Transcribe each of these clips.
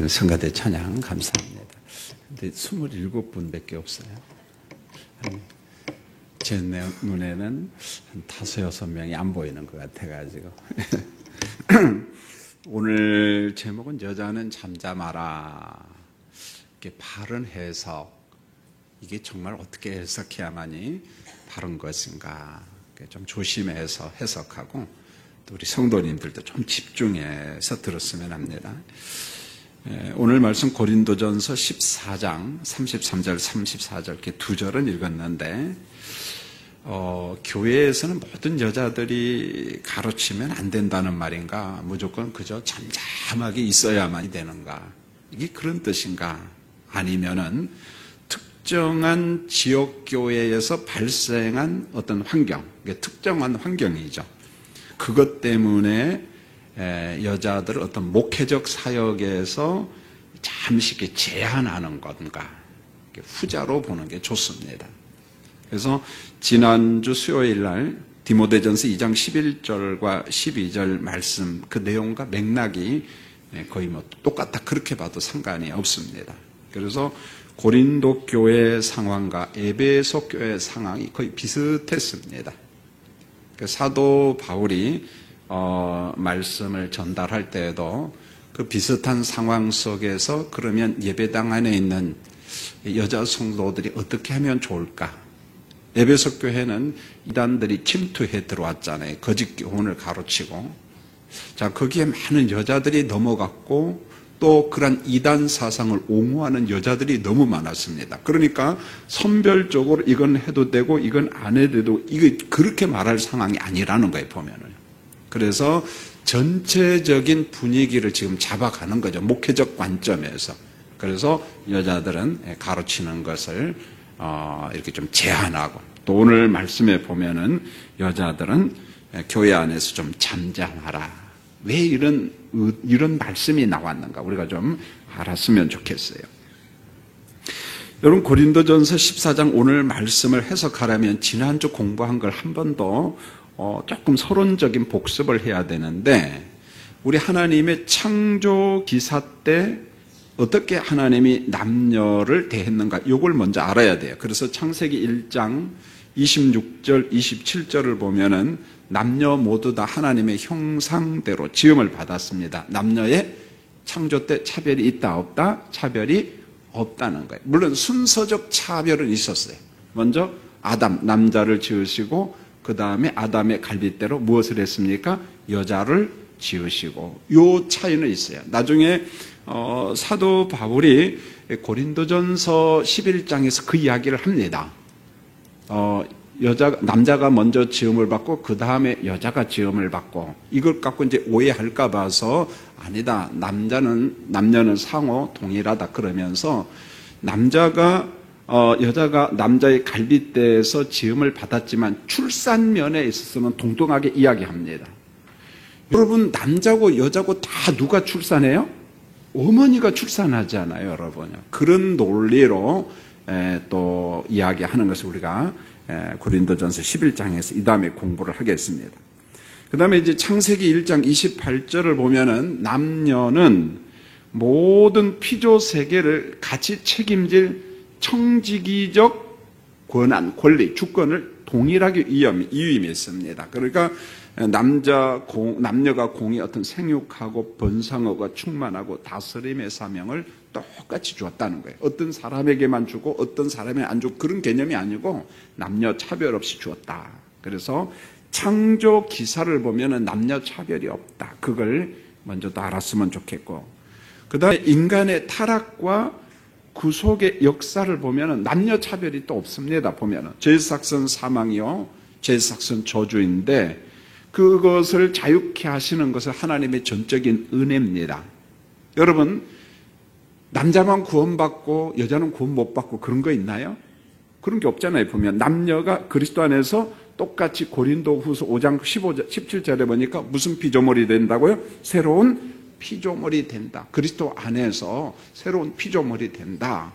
성가대 찬양 감사합니다. 근데 27분밖에 없어요. 제 눈에는 한 5-6명이 안 보이는 것 같아가지고. 오늘 제목은 여자는 잠잠하라. 이게 바른 해석. 이게 정말 어떻게 해석해야만이 바른 것인가. 좀 조심해서 해석하고 또 우리 성도님들도 좀 집중해서 들었으면 합니다. 오늘 말씀 고린도전서 14장 33절 34절 이렇게 두 절은 읽었는데 교회에서는 모든 여자들이 가르치면 안 된다는 말인가, 무조건 그저 잠잠하게 있어야만 되는가, 이게 그런 뜻인가, 아니면은 특정한 지역교회에서 발생한 어떤 환경, 특정한 환경이죠. 그것 때문에 여자들을 어떤 목회적 사역에서 잠시 이렇게 제한하는 건가, 후자로 보는 게 좋습니다. 그래서 지난주 수요일 날 디모데전서 2장 11절과 12절 말씀, 그 내용과 맥락이 거의 뭐 똑같다, 그렇게 봐도 상관이 없습니다. 그래서 고린도 교회 상황과 에베소 교회 상황이 거의 비슷했습니다. 사도 바울이 말씀을 전달할 때에도 그 비슷한 상황 속에서 그러면 예배당 안에 있는 여자 성도들이 어떻게 하면 좋을까? 에베소 교회는 이단들이 침투해 들어왔잖아요. 거짓 교훈을 가르치고. 자, 거기에 많은 여자들이 넘어갔고 또 그런 이단 사상을 옹호하는 여자들이 너무 많았습니다. 그러니까 선별적으로 이건 해도 되고 이건 안 해도 되고, 이게 그렇게 말할 상황이 아니라는 거예요, 보면은. 그래서 전체적인 분위기를 지금 잡아가는 거죠, 목회적 관점에서. 그래서 여자들은 가르치는 것을 이렇게 좀 제한하고, 또 오늘 말씀에 보면은 여자들은 교회 안에서 좀 잠잠하라. 왜 이런 말씀이 나왔는가, 우리가 좀 알았으면 좋겠어요. 여러분, 고린도전서 14장 오늘 말씀을 해석하려면 지난주 공부한 걸 한 번 더 조금 서론적인 복습을 해야 되는데, 우리 하나님의 창조 기사 때 어떻게 하나님이 남녀를 대했는가, 이걸 먼저 알아야 돼요. 그래서 창세기 1장 26절 27절을 보면은 남녀 모두 다 하나님의 형상대로 지음을 받았습니다. 남녀의 창조 때 차별이 있다 없다? 차별이 없다는 거예요. 물론 순서적 차별은 있었어요. 먼저 아담, 남자를 지으시고 그 다음에 아담의 갈빗대로 무엇을 했습니까? 여자를 지으시고, 요 차이는 있어요. 나중에 사도 바울이 고린도전서 11장에서 그 이야기를 합니다. 남자가 먼저 지음을 받고 그 다음에 여자가 지음을 받고, 이걸 갖고 이제 오해할까 봐서 아니다, 남녀는 상호 동일하다 그러면서 여자가 남자의 갈빗대에서 지음을 받았지만 출산면에 있어서는 동등하게 이야기합니다. 여러분, 남자고 여자고 다 누가 출산해요? 어머니가 출산하잖아요, 여러분. 그런 논리로 또 이야기하는 것을 우리가 고린도전서 11장에서 이 다음에 공부를 하겠습니다. 그 다음에 이제 창세기 1장 28절을 보면은 남녀는 모든 피조 세계를 같이 책임질 청지기적 권한, 권리, 주권을 동일하게 위임했습니다. 그러니까 남녀가 공이 어떤 생육하고 번성하고 충만하고 다스림의 사명을 똑같이 주었다는 거예요. 어떤 사람에게만 주고 어떤 사람에게 안 주고 그런 개념이 아니고 남녀 차별 없이 주었다. 그래서 창조 기사를 보면은 남녀 차별이 없다. 그걸 먼저 또 알았으면 좋겠고, 그 다음에 인간의 타락과 구속의 역사를 보면은 남녀 차별이 또 없습니다. 보면은 죄삭선 사망이요, 죄삭선 저주인데 그것을 자유케 하시는 것은 하나님의 전적인 은혜입니다. 여러분, 남자만 구원받고 여자는 구원 못 받고 그런 거 있나요? 그런 게 없잖아요. 보면 남녀가 그리스도 안에서 똑같이 고린도후서 5장 17절에 보니까 무슨 피조물이 된다고요? 새로운 피조물이 된다. 그리스도 안에서 새로운 피조물이 된다.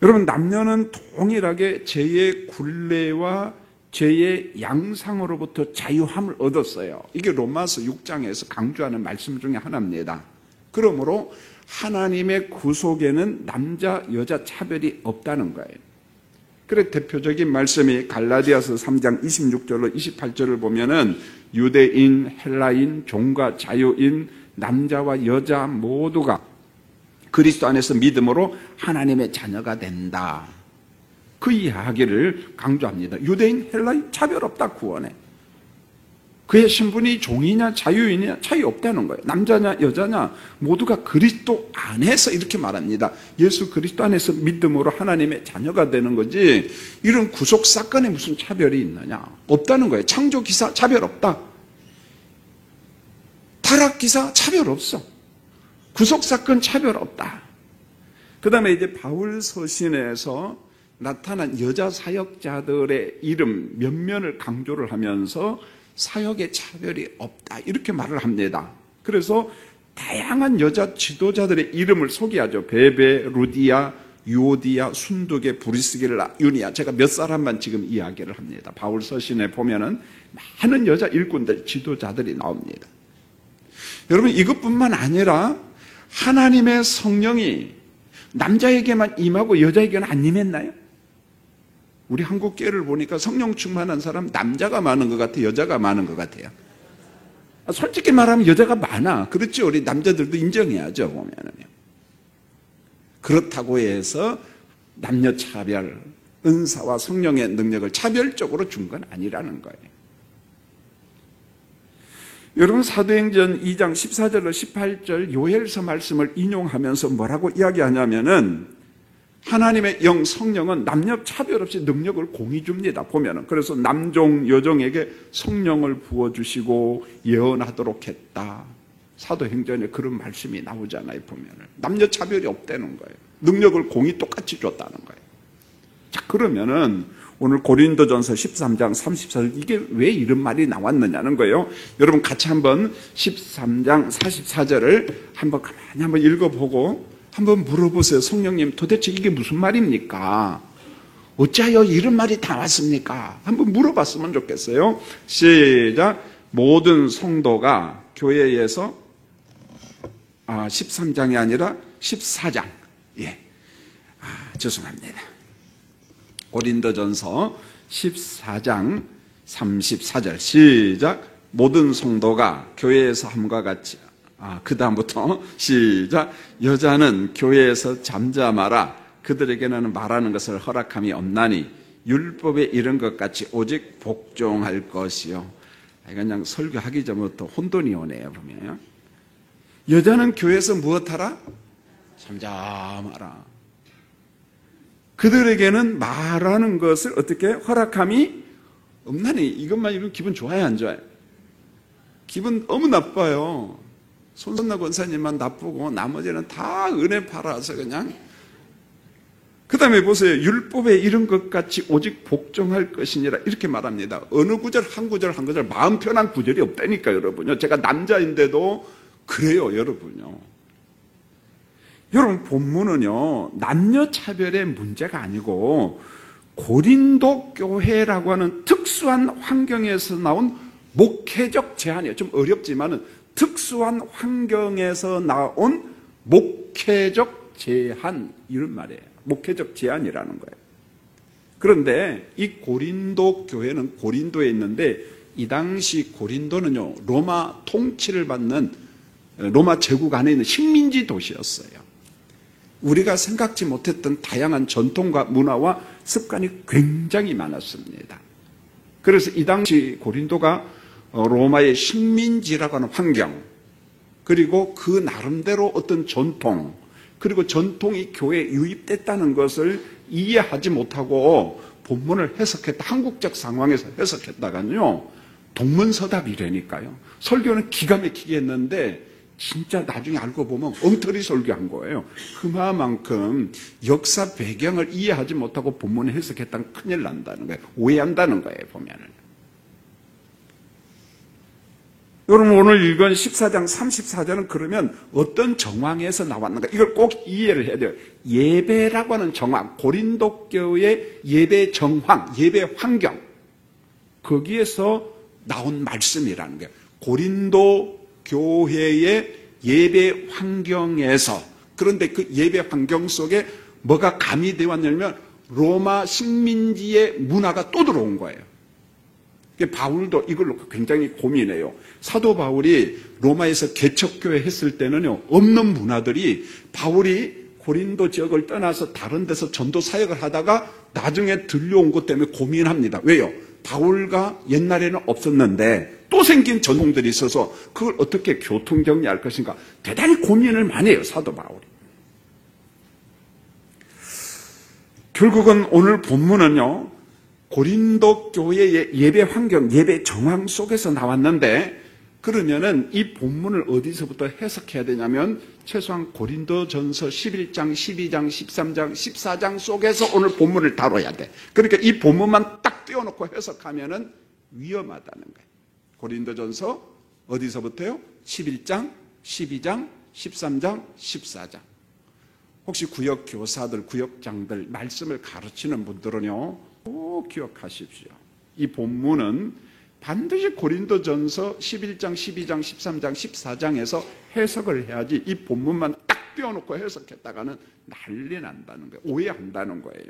여러분, 남녀는 동일하게 죄의 굴레와 죄의 양상으로부터 자유함을 얻었어요. 이게 로마서 6장에서 강조하는 말씀 중에 하나입니다. 그러므로 하나님의 구속에는 남자, 여자 차별이 없다는 거예요. 그래 대표적인 말씀이 갈라디아서 3장 26절로 28절을 보면은 유대인, 헬라인, 종과 자유인, 남자와 여자 모두가 그리스도 안에서 믿음으로 하나님의 자녀가 된다. 그 이야기를 강조합니다. 유대인, 헬라인 차별 없다 구원에. 그의 신분이 종이냐 자유인이냐 차이 없다는 거예요. 남자냐 여자냐 모두가 그리스도 안에서 이렇게 말합니다. 예수 그리스도 안에서 믿음으로 하나님의 자녀가 되는 거지 이런 구속 사건에 무슨 차별이 있느냐 없다는 거예요. 창조 기사 차별 없다. 타락 기사 차별 없어. 구속 사건 차별 없다. 그 다음에 이제 바울 서신에서 나타난 여자 사역자들의 이름 몇 면을 강조를 하면서 사역의 차별이 없다 이렇게 말을 합니다. 그래서 다양한 여자 지도자들의 이름을 소개하죠. 베베, 루디아, 유오디아, 순두계, 브리스길라, 유니아. 제가 몇 사람만 지금 이야기를 합니다. 바울 서신에 보면은 많은 여자 일꾼들, 지도자들이 나옵니다. 여러분 이것뿐만 아니라 하나님의 성령이 남자에게만 임하고 여자에게는 안 임했나요? 우리 한국 교회를 보니까 성령 충만한 사람 남자가 많은 것 같아요? 여자가 많은 것 같아요? 솔직히 말하면 여자가 많아. 그렇죠? 우리 남자들도 인정해야죠. 보면은요. 그렇다고 해서 남녀 차별, 은사와 성령의 능력을 차별적으로 준 건 아니라는 거예요. 여러분 사도행전 2장 14절로 18절 요엘서 말씀을 인용하면서 뭐라고 이야기하냐면은 하나님의 영 성령은 남녀 차별 없이 능력을 공히 줍니다. 보면은 그래서 남종 여종에게 성령을 부어주시고 예언하도록 했다. 사도행전에 그런 말씀이 나오잖아요. 보면은 남녀 차별이 없다는 거예요. 능력을 공히 똑같이 줬다는 거예요. 자 그러면은 오늘 고린도전서 13장 34절 이게 왜 이런 말이 나왔느냐는 거예요. 여러분 같이 한번 13장 44절을 한번 가만히 한번 읽어보고 한번 물어보세요. 성령님 도대체 이게 무슨 말입니까? 어찌하여 이런 말이 나왔습니까? 한번 물어봤으면 좋겠어요. 시작. 모든 성도가 교회에서 13장이 아니라 14장. 예. 죄송합니다. 고린도전서 14장 34절 시작. 모든 성도가 교회에서 함과 같이 그 다음부터 시작. 여자는 교회에서 잠자 마라. 그들에게는 말하는 것을 허락함이 없나니 율법에 이른 것 같이 오직 복종할 것이요. 그냥 설교하기 전부터 혼돈이 오네요. 보면 여자는 교회에서 무엇하라? 잠자 마라. 그들에게는 말하는 것을 어떻게 허락함이 없나니. 이것만 이러면 기분 좋아요 안 좋아요? 기분 너무 나빠요. 손선나 권사님만 나쁘고 나머지는 다 은혜 팔아서 그냥. 그 다음에 보세요. 율법에 이른 것 같이 오직 복종할 것이니라 이렇게 말합니다. 어느 구절 한 구절 한 구절 마음 편한 구절이 없다니까 여러분요. 제가 남자인데도 그래요 여러분요. 여러분 본문은요 남녀 차별의 문제가 아니고 고린도 교회라고 하는 특수한 환경에서 나온 목회적 제안이에요. 좀 어렵지만은 특수한 환경에서 나온 목회적 제안 이런 말이에요. 목회적 제안이라는 거예요. 그런데 이 고린도 교회는 고린도에 있는데 이 당시 고린도는요 로마 통치를 받는 로마 제국 안에 있는 식민지 도시였어요. 우리가 생각지 못했던 다양한 전통과 문화와 습관이 굉장히 많았습니다. 그래서 이 당시 고린도가 로마의 식민지라고 하는 환경, 그리고 그 나름대로 어떤 전통, 그리고 전통이 교회에 유입됐다는 것을 이해하지 못하고 본문을 해석했다. 한국적 상황에서 해석했다가요 동문서답이라니까요. 설교는 기가 막히게 했는데 진짜 나중에 알고 보면 엉터리 설교한 거예요. 그만큼 역사 배경을 이해하지 못하고 본문을 해석했다면 큰일 난다는 거예요. 오해한다는 거예요. 보면은. 여러분 오늘 읽은 14장 34절은 그러면 어떤 정황에서 나왔는가? 이걸 꼭 이해를 해야 돼요. 예배라고 하는 정황, 고린도 교회의 예배 정황, 예배 환경, 거기에서 나온 말씀이라는 거예요. 고린도 교회의 예배 환경에서, 그런데 그 예배 환경 속에 뭐가 가미되어 왔냐면 로마 식민지의 문화가 또 들어온 거예요. 바울도 이걸 놓고 굉장히 고민해요. 사도 바울이 로마에서 개척교회 했을 때는요, 없는 문화들이 바울이 고린도 지역을 떠나서 다른 데서 전도 사역을 하다가 나중에 들려온 것 때문에 고민합니다. 왜요? 바울과 옛날에는 없었는데 또 생긴 전통들이 있어서 그걸 어떻게 교통정리할 것인가 대단히 고민을 많이 해요, 사도 바울이. 결국은 오늘 본문은요, 고린도 교회의 예배 환경, 예배 정황 속에서 나왔는데, 그러면은 이 본문을 어디서부터 해석해야 되냐면 최소한 고린도전서 11장, 12장, 13장, 14장 속에서 오늘 본문을 다뤄야 돼. 그러니까 이 본문만 딱 떼어놓고 해석하면은 위험하다는 거예요. 고린도전서 어디서부터요? 11장, 12장, 13장, 14장. 혹시 구역 교사들, 구역장들 말씀을 가르치는 분들은요, 꼭 기억하십시오. 이 본문은 반드시 고린도전서 11장, 12장, 13장, 14장에서 해석을 해야지 이 본문만 딱 떼어놓고 해석했다가는 난리 난다는 거예요. 오해한다는 거예요.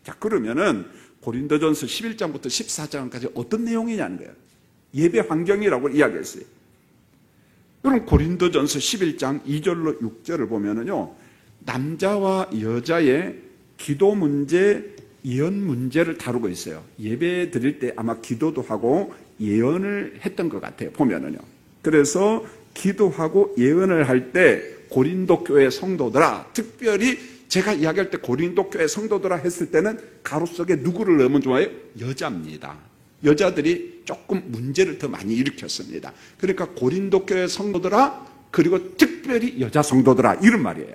자, 그러면은 고린도전서 11장부터 14장까지 어떤 내용이냐는 거예요. 예배 환경이라고 이야기했어요. 그럼 고린도전서 11장 2절로 6절을 보면은요, 남자와 여자의 기도 문제, 예언 문제를 다루고 있어요. 예배 드릴 때 아마 기도도 하고 예언을 했던 것 같아요, 보면은요. 그래서 기도하고 예언을 할 때 고린도 교회 성도들아, 특별히 제가 이야기할 때 고린도 교회 성도들아 했을 때는 가로 속에 누구를 넣으면 좋아요? 여자입니다. 여자들이 조금 문제를 더 많이 일으켰습니다. 그러니까 고린도 교회 성도들아, 그리고 특별히 여자 성도들아, 이런 말이에요.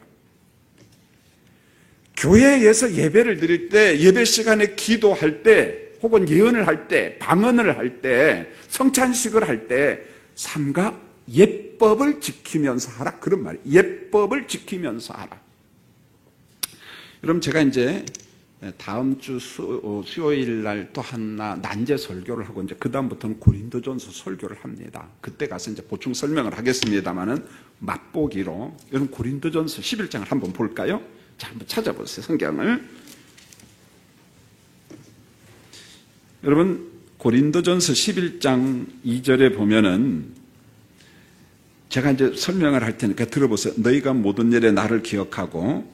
교회에서 예배를 드릴 때, 예배 시간에 기도할 때, 혹은 예언을 할 때, 방언을 할 때, 성찬식을 할 때 삼가 예법을 지키면서 하라, 그런 말이에요. 예법을 지키면서 하라. 그럼 제가 이제 다음 주 수요일 날 또 하나 난제 설교를 하고 이제 그 다음부터는 고린도전서 설교를 합니다. 그때 가서 이제 보충 설명을 하겠습니다만은 맛보기로 여러분 고린도전서 11장을 한번 볼까요? 자, 한번 찾아보세요, 성경을. 여러분, 고린도전서 11장 2절에 보면은 제가 이제 설명을 할 테니까 들어보세요. 너희가 모든 일에 나를 기억하고,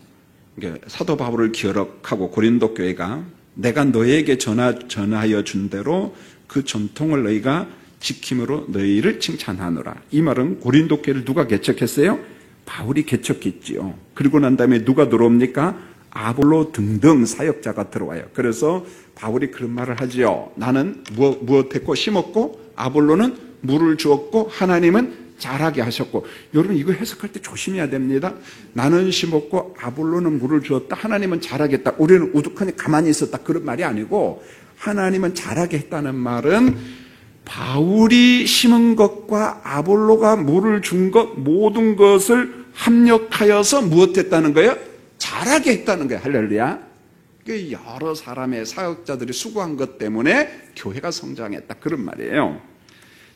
사도 바울을 기억하고 고린도 교회가 내가 너에게 전하여 준 대로 그 전통을 너희가 지킴으로 너희를 칭찬하노라. 이 말은 고린도 교회를 누가 개척했어요? 바울이 개척했지요. 그리고 난 다음에 누가 들어옵니까? 아볼로 등등 사역자가 들어와요. 그래서 바울이 그런 말을 하지요. 나는 무엇했고 심었고 아볼로는 물을 주었고 하나님은 자라게 하셨고. 여러분 이거 해석할 때 조심해야 됩니다. 나는 심었고 아볼로는 물을 주었다. 하나님은 자라겠다. 우리는 우두커니 가만히 있었다. 그런 말이 아니고 하나님은 자라게 했다는 말은 바울이 심은 것과 아볼로가 물을 준 것 모든 것을 합력하여서 무엇했다는 거예요? 자라게 했다는 거예요. 할렐루야. 여러 사람의 사역자들이 수고한 것 때문에 교회가 성장했다. 그런 말이에요.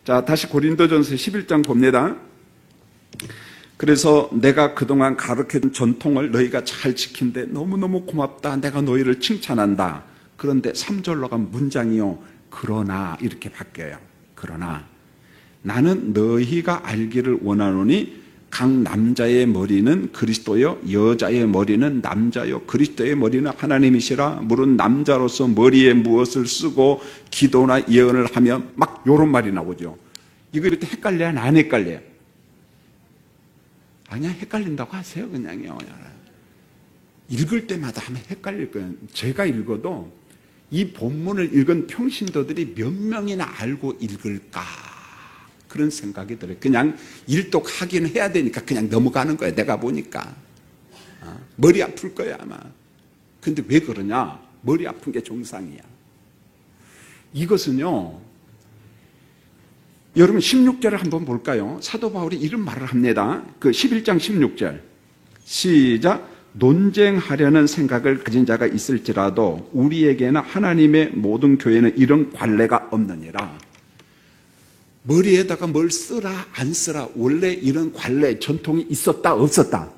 자, 다시 고린도전서 11장 봅니다. 그래서 내가 그동안 가르쳐준 전통을 너희가 잘 지킨데 너무너무 고맙다. 내가 너희를 칭찬한다. 그런데 3절로 가면 문장이요. 그러나 이렇게 바뀌어요. 그러나 나는 너희가 알기를 원하노니 각 남자의 머리는 그리스도요 여자의 머리는 남자요 그리스도의 머리는 하나님이시라. 물은 남자로서 머리에 무엇을 쓰고 기도나 예언을 하면 막 요런 말이 나오죠. 이거 이렇게 헷갈려요? 안 헷갈려요? 그냥 헷갈린다고 하세요. 그냥요. 읽을 때마다 하면 헷갈릴 거예요. 제가 읽어도 이 본문을 읽은 평신도들이 몇 명이나 알고 읽을까 그런 생각이 들어요. 그냥 일독하긴 해야 되니까 그냥 넘어가는 거예요. 내가 보니까 머리 아플 거야 아마. 근데 왜 그러냐? 머리 아픈 게 정상이야. 이것은요, 여러분 16절을 한번 볼까요? 사도 바울이 이런 말을 합니다. 그 11장 16절 시작. 논쟁하려는 생각을 가진 자가 있을지라도 우리에게나 하나님의 모든 교회는 이런 관례가 없느니라. 머리에다가 뭘 쓰라 안 쓰라 원래 이런 관례 전통이 있었다 없었다?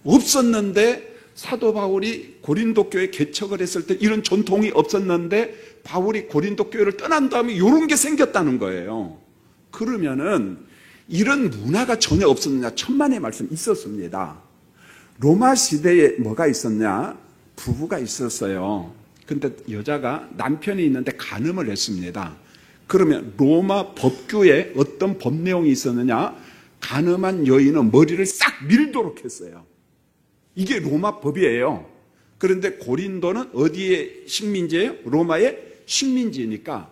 없었는데 사도 바울이 고린도 교회 개척을 했을 때 이런 전통이 없었는데 바울이 고린도 교회를 떠난 다음에 이런 게 생겼다는 거예요. 그러면은 이런 문화가 전혀 없었느냐? 천만의 말씀 있었습니다. 로마 시대에 뭐가 있었냐? 부부가 있었어요. 근데 여자가 남편이 있는데 간음을 했습니다. 그러면 로마 법규에 어떤 법 내용이 있었느냐? 간음한 여인은 머리를 싹 밀도록 했어요. 이게 로마 법이에요. 그런데 고린도는 어디의 식민지예요? 로마의 식민지니까.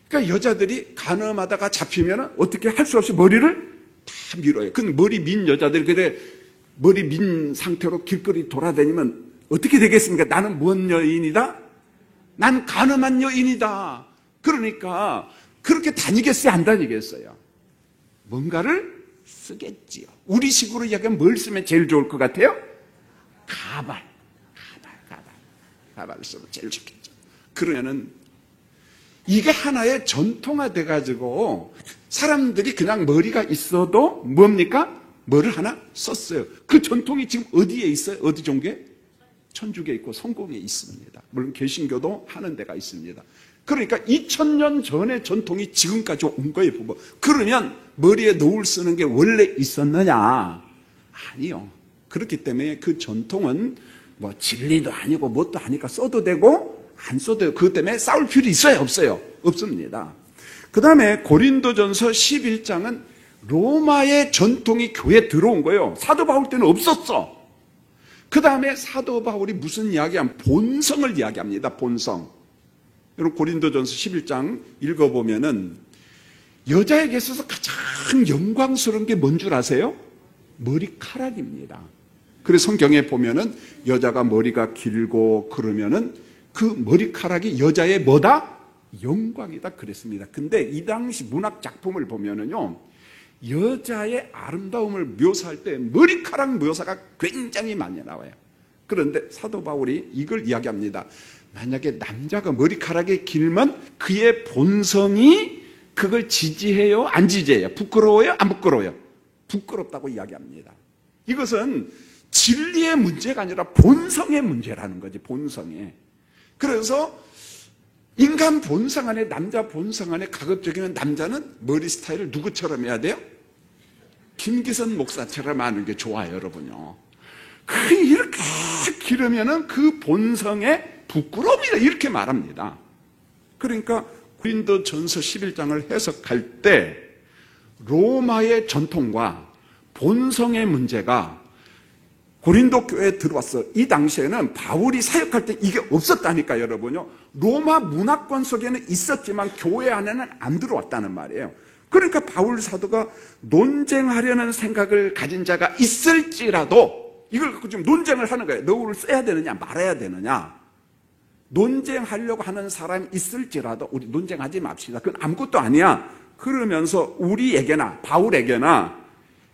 그러니까 여자들이 간음하다가 잡히면 어떻게 할 수 없이 머리를 다 밀어요. 근데 머리 민 여자들이 그래 머리 민 상태로 길거리 돌아다니면 어떻게 되겠습니까? 나는 뭔 여인이다? 난 간음한 여인이다. 그러니까 그렇게 다니겠어요? 안 다니겠어요? 뭔가를 쓰겠지요. 우리식으로 이야기하면 뭘 쓰면 제일 좋을 것 같아요? 가발을 쓰면 제일 좋겠죠. 그러면은 이게 하나의 전통화 돼가지고 사람들이 그냥 머리가 있어도 뭡니까? 뭐를 하나 썼어요. 그 전통이 지금 어디에 있어요? 어디 종교에? 천주교에 있고 성공에 있습니다. 물론 개신교도 하는 데가 있습니다. 그러니까 2000년 전의 전통이 지금까지 온 거예요. 그러면 머리에 노을 쓰는 게 원래 있었느냐? 아니요. 그렇기 때문에 그 전통은 뭐 진리도 아니고 뭣도 아니까 써도 되고 안 써도 되고 그것 때문에 싸울 필요 있어요? 없어요? 없습니다. 그 다음에 고린도전서 11장은 로마의 전통이 교회에 들어온 거예요. 사도 바울 때는 없었어. 그 다음에 사도 바울이 무슨 이야기하면 본성을 이야기합니다. 본성. 여러분 고린도전서 11장 읽어보면은 여자에게 있어서 가장 영광스러운 게 뭔 줄 아세요? 머리카락입니다. 그래서 성경에 보면은 여자가 머리가 길고 그러면은 그 머리카락이 여자의 뭐다? 영광이다 그랬습니다. 근데 이 당시 문학 작품을 보면은요, 여자의 아름다움을 묘사할 때 머리카락 묘사가 굉장히 많이 나와요. 그런데 사도 바울이 이걸 이야기합니다. 만약에 남자가 머리카락이 길면 그의 본성이 그걸 지지해요? 안 지지해요? 부끄러워요? 안 부끄러워요? 부끄럽다고 이야기합니다. 이것은 진리의 문제가 아니라 본성의 문제라는 거지, 본성에. 그래서 인간 본성 안에, 남자 본성 안에 가급적이면 남자는 머리 스타일을 누구처럼 해야 돼요? 김기선 목사처럼 하는 게 좋아요, 여러분요. 이렇게 기르면은 그 본성의 부끄러움이다, 이렇게 말합니다. 그러니까 고린도전서 11장을 해석할 때 로마의 전통과 본성의 문제가 고린도 교회에 들어왔어. 이 당시에는 바울이 사역할 때 이게 없었다니까, 여러분요. 로마 문화권 속에는 있었지만 교회 안에는 안 들어왔다는 말이에요. 그러니까 바울 사도가 논쟁하려는 생각을 가진 자가 있을지라도 이걸 갖고 지금 논쟁을 하는 거예요. 너를 써야 되느냐 말아야 되느냐. 논쟁하려고 하는 사람이 있을지라도 우리 논쟁하지 맙시다. 그건 아무것도 아니야. 그러면서 우리에게나 바울에게나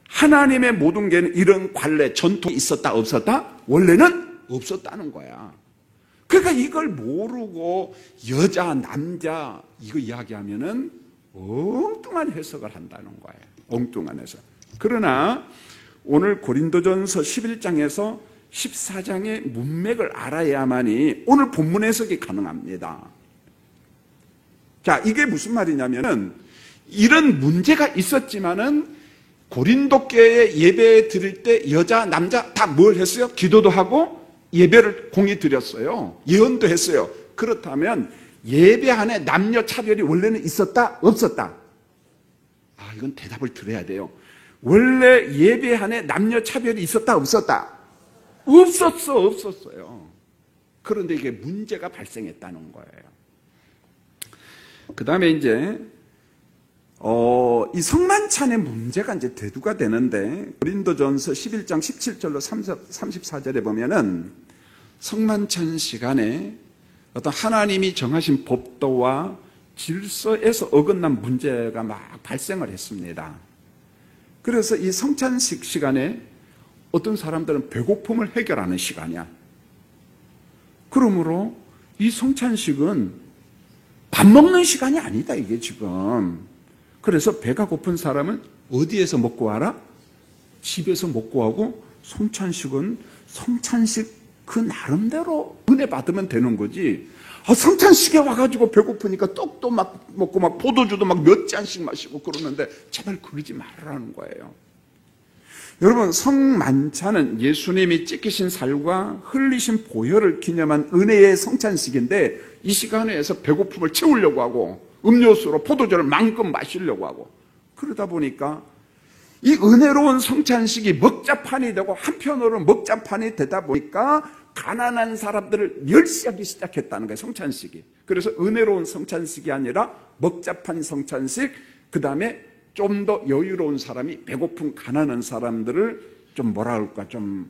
하나님의 모든 게는 이런 관례, 전통이 있었다 없었다? 원래는 없었다는 거야. 그러니까 이걸 모르고 여자, 남자 이거 이야기하면은 엉뚱한 해석을 한다는 거예요. 엉뚱한 해석. 그러나 오늘 고린도전서 11장에서 14장의 문맥을 알아야만이 오늘 본문 해석이 가능합니다. 자, 이게 무슨 말이냐면은 이런 문제가 있었지만은 고린도 교회에 예배 드릴 때 여자, 남자 다 뭘 했어요? 기도도 하고 예배를 공히 드렸어요. 예언도 했어요. 그렇다면 예배 안에 남녀 차별이 원래는 있었다? 없었다? 이건 대답을 드려야 돼요. 원래 예배 안에 남녀 차별이 있었다? 없었다? 없었어요. 그런데 이게 문제가 발생했다는 거예요. 그 다음에 이제 이 성만찬의 문제가 이제 대두가 되는데 고린도전서 11장 17절로 34절에 보면은 성만찬 시간에 어떤 하나님이 정하신 법도와 질서에서 어긋난 문제가 막 발생을 했습니다. 그래서 이 성찬식 시간에 어떤 사람들은 배고픔을 해결하는 시간이야. 그러므로 이 성찬식은 밥 먹는 시간이 아니다, 이게 지금. 그래서 배가 고픈 사람은 어디에서 먹고 와라? 집에서 먹고 하고, 성찬식은 성찬식 그 나름대로 은혜 받으면 되는 거지. 성찬식에 와가지고 배고프니까 떡도 막 먹고 막 포도주도 막 몇 잔씩 마시고 그러는데 제발 그러지 말라는 거예요. 여러분, 성만찬은 예수님이 찢기신 살과 흘리신 보혈을 기념한 은혜의 성찬식인데, 이 시간에서 배고픔을 채우려고 하고 음료수로 포도주를 마음껏 마시려고 하고, 그러다 보니까 이 은혜로운 성찬식이 먹자판이 되고, 한편으로 먹자판이 되다 보니까 가난한 사람들을 멸시하기 시작했다는 거예요, 성찬식이. 그래서 은혜로운 성찬식이 아니라 먹자판 성찬식, 그 다음에 좀 더 여유로운 사람이 배고픈 가난한 사람들을 좀 뭐라 그럴까, 좀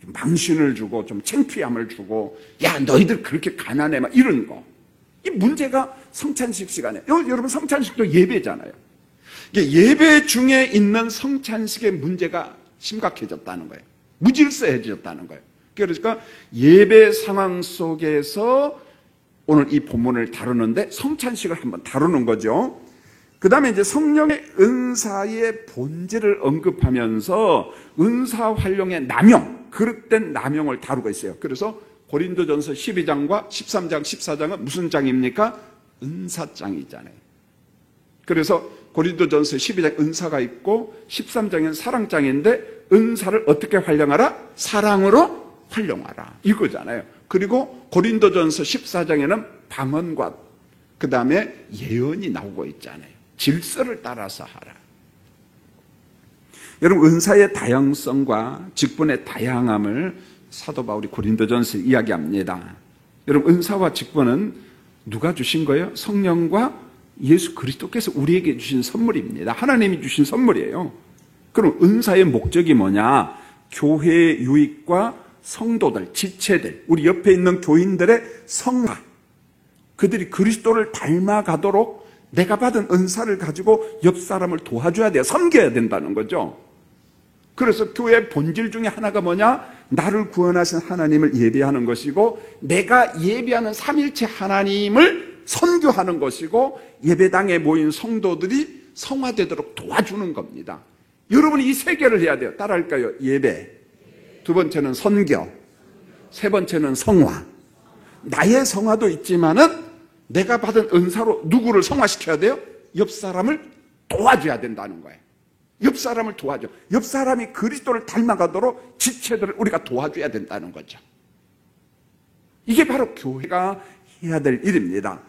망신을 주고 좀 창피함을 주고, 야 너희들 그렇게 가난해 막 이런 거. 이 문제가 성찬식 시간에, 여러분 성찬식도 예배잖아요. 예배 중에 있는 성찬식의 문제가 심각해졌다는 거예요. 무질서해졌다는 거예요. 그러니까 예배 상황 속에서 오늘 이 본문을 다루는데 성찬식을 한번 다루는 거죠. 그 다음에 이제 성령의 은사의 본질을 언급하면서 은사 활용의 남용, 그릇된 남용을 다루고 있어요. 그래서 고린도전서 12장과 13장, 14장은 무슨 장입니까? 은사장이잖아요. 그래서 고린도전서 12장 은사가 있고 13장은 사랑장인데, 은사를 어떻게 활용하라? 사랑으로 활용하라, 이거잖아요. 그리고 고린도전서 14장에는 방언과 그 다음에 예언이 나오고 있잖아요. 질서를 따라서 하라. 여러분, 은사의 다양성과 직분의 다양함을 사도 바울이 고린도전서에 이야기합니다. 여러분, 은사와 직분은 누가 주신 거예요? 성령과 예수 그리스도께서 우리에게 주신 선물입니다. 하나님이 주신 선물이에요. 그럼 은사의 목적이 뭐냐? 교회의 유익과 성도들, 지체들, 우리 옆에 있는 교인들의 성화, 그들이 그리스도를 닮아가도록 내가 받은 은사를 가지고 옆 사람을 도와줘야 돼요. 섬겨야 된다는 거죠. 그래서 교회의 본질 중에 하나가 뭐냐? 나를 구원하신 하나님을 예배하는 것이고, 내가 예배하는 삼일체 하나님을 선교하는 것이고, 예배당에 모인 성도들이 성화되도록 도와주는 겁니다. 여러분이 이 세 개를 해야 돼요. 따라할까요? 예배, 두 번째는 선교, 세 번째는 성화. 나의 성화도 있지만은 내가 받은 은사로 누구를 성화시켜야 돼요? 옆 사람을 도와줘야 된다는 거예요. 옆 사람을 도와줘. 옆 사람이 그리스도를 닮아가도록 지체들을 우리가 도와줘야 된다는 거죠. 이게 바로 교회가 해야 될 일입니다.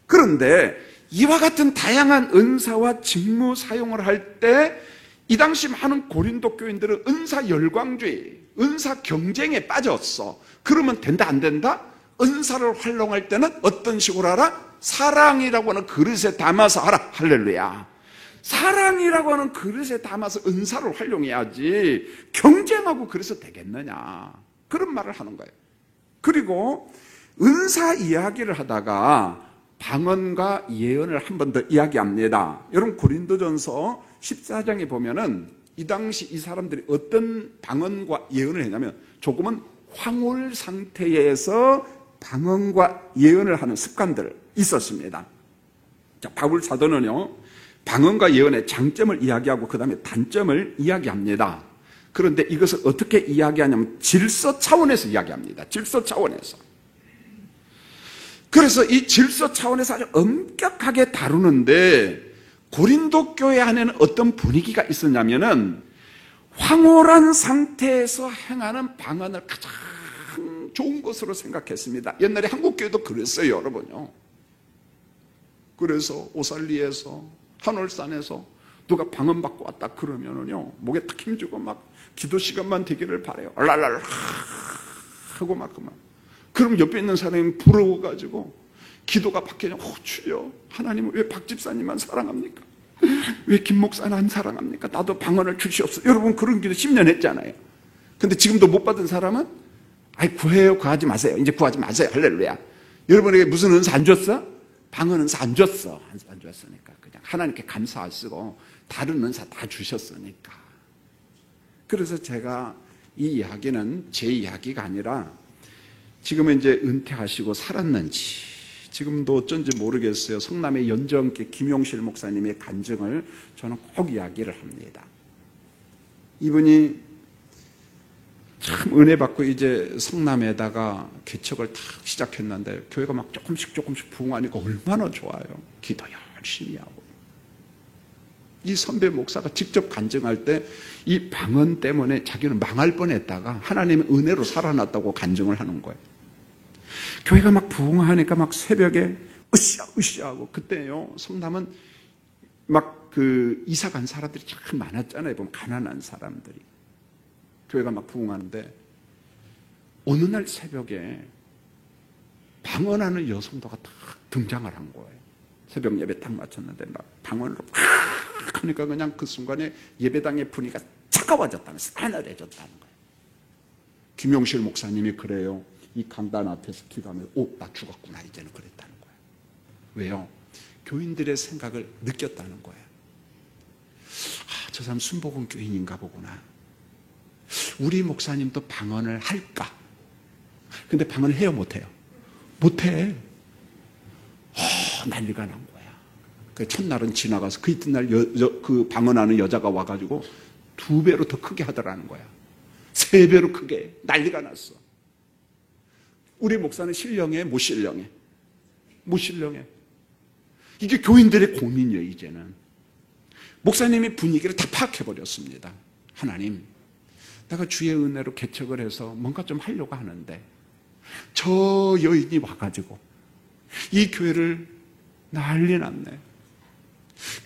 그런데 이와 같은 다양한 은사와 직무 사용을 할 때 이 당시 많은 고린도 교인들은 은사 열광주의, 은사 경쟁에 빠졌어. 그러면 된다 안 된다? 은사를 활용할 때는 어떤 식으로 하라? 사랑이라고 하는 그릇에 담아서 하라. 할렐루야. 사랑이라고 하는 그릇에 담아서 은사를 활용해야지 경쟁하고 그래서 되겠느냐, 그런 말을 하는 거예요. 그리고 은사 이야기를 하다가 방언과 예언을 한 번 더 이야기합니다. 여러분, 고린도전서 14장에 보면은 이 당시 이 사람들이 어떤 방언과 예언을 했냐면, 조금은 황홀 상태에서 방언과 예언을 하는 습관들 있었습니다. 자, 바울 사도는요, 방언과 예언의 장점을 이야기하고 그 다음에 단점을 이야기합니다. 그런데 이것을 어떻게 이야기하냐면 질서 차원에서 이야기합니다. 질서 차원에서. 그래서 이 질서 차원에서 아주 엄격하게 다루는데, 고린도 교회 안에는 어떤 분위기가 있었냐면은 황홀한 상태에서 행하는 방언을 가장 좋은 것으로 생각했습니다. 옛날에 한국교회도 그랬어요, 여러분요. 그래서 오살리에서, 한월산에서 누가 방언 받고 왔다 그러면은요, 목에 탁 힘주고 막 기도 시간만 되기를 바래요. 랄랄랄 하고 막 그만. 그럼 옆에 있는 사람이 부러워가지고 기도가 바뀌냐? 주여, 하나님은 왜 박 집사님만 사랑합니까? 왜 김 목사는 안 사랑합니까? 나도 방언을 주시옵소서. 여러분, 그런 기도 10년 했잖아요. 근데 지금도 못 받은 사람은 아이, 구해요. 구하지 마세요. 이제 구하지 마세요. 할렐루야. 여러분에게 무슨 은사 안 줬어? 방언 은사 안 줬어. 안 줬으니까 그냥 하나님께 감사하시고 다른 은사 다 주셨으니까. 그래서 제가 이 이야기는 제 이야기가 아니라 지금은 이제 은퇴하시고 살았는지 지금도 어쩐지 모르겠어요. 성남의 연정계 김용실 목사님의 간증을 저는 꼭 이야기를 합니다. 이분이 참 은혜 받고 이제 성남에다가 개척을 탁 시작했는데 교회가 막 조금씩 부흥하니까 얼마나 좋아요. 기도 열심히 하고. 이 선배 목사가 직접 간증할 때 이 방언 때문에 자기는 망할 뻔했다가 하나님의 은혜로 살아났다고 간증을 하는 거예요. 교회가 막 부흥하니까 막 새벽에 으쌰으쌰 하고, 그때요 성남은 막 그 이사 간 사람들이 참 많았잖아요. 보면 가난한 사람들이. 교회가 막 부흥하는데 어느 날 새벽에 방언하는 여성도가 딱 등장을 한 거예요. 새벽 예배 딱 마쳤는데 막 방언으로 막 하니까 그냥 그 순간에 예배당의 분위기가 차가워졌다는, 싸늘해졌다는 거예요. 김용실 목사님이 그래요. 이 강단 앞에서 기도하면 나 죽었구나 이제는 그랬다는 거예요. 왜요? 교인들의 생각을 느꼈다는 거예요. 저 사람 순복음 교인인가 보구나. 우리 목사님도 방언을 할까? 근데 방언을 해요, 못해요? 못해. 난리가 난 거야. 그 첫날은 지나가서 그 이튿날 그 방언하는 여자가 와가지고 2배로 더 크게 하더라는 거야. 3배로 크게. 난리가 났어. 우리 목사는 신령해, 못 신령해? 못 신령해. 이게 교인들의 고민이에요, 이제는. 목사님이 분위기를 다 파악해버렸습니다. 하나님, 내가 주의 은혜로 개척을 해서 뭔가 좀 하려고 하는데 저 여인이 와가지고 이 교회를 난리 났네.